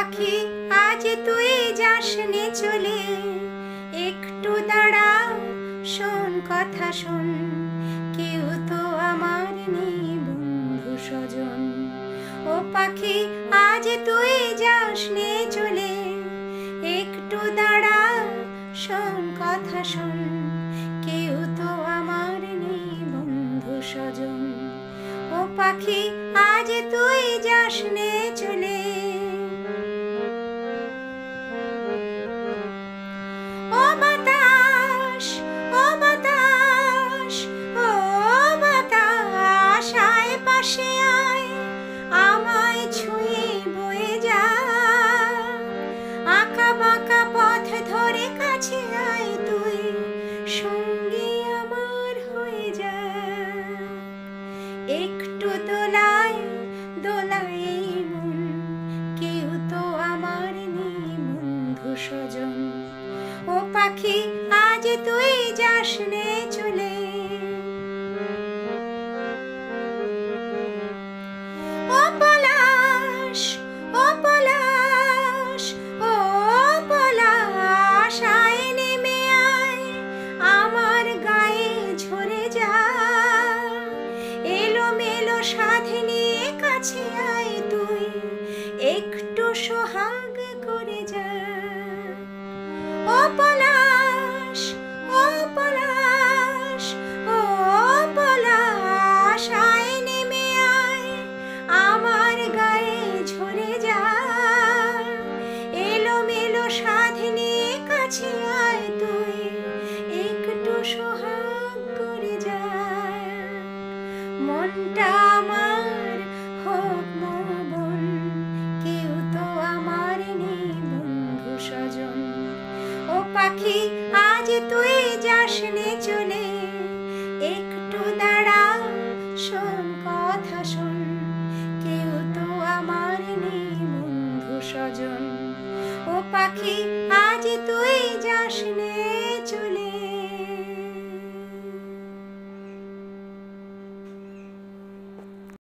পাখি আজ তুই যাসনে চলে, একটু দাঁড়া শোন কথা শোন, কেউ তো আমার নেই বন্ধু স্বজন। ও পাখি আজ তুই যাসনে চলে, একটু দাঁড়া শোন কথা শোন, কেউ তো আমার নেই বন্ধু স্বজন। ও পাখি আজ তুই যাসনে চলে। ও বাতাস, ও বাতাস, ও বাতাস, আয় পাশে আয়, আমায় ছুঁয়ে বয়ে যা। আঁকা বাঁকা পথ ধরে কাছে আয় তুই, সঙ্গী আমার হয়ে যা। একটু দোলায় দোলায় মন, কেউ তো আমার নেই বন্ধু স্বজন। ও পাখি আজ তুই যাসনে চলে। ও পলাশ, ও পলাশ, ও পলাশ, আয় নেমে আয়, আমার গায়ে ঝরে যা। এলো মেলো সাধ নিয়ে কাছে আয় তুই, একটু সোহাগ করে যা। ও পলাশ, ও পলাশ, ও পলাশ, আয় নেমে আয়, আমার গায়ে ঝরে যা। এলো মেলো সাধ নিয়ে কাছে আয় তুই, একটু সোহাগ করে যা। মনটা আমার হোক মন, কেউ তো আমার নেই বন্ধু স্বজন। ও পাখি আজ তুই যাসনে চলে, একটু দাঁড়া শোন কথা শোন, কেউ তো আমার নেই বন্ধু স্বজন। ও পাখি আজ তুই যাসনে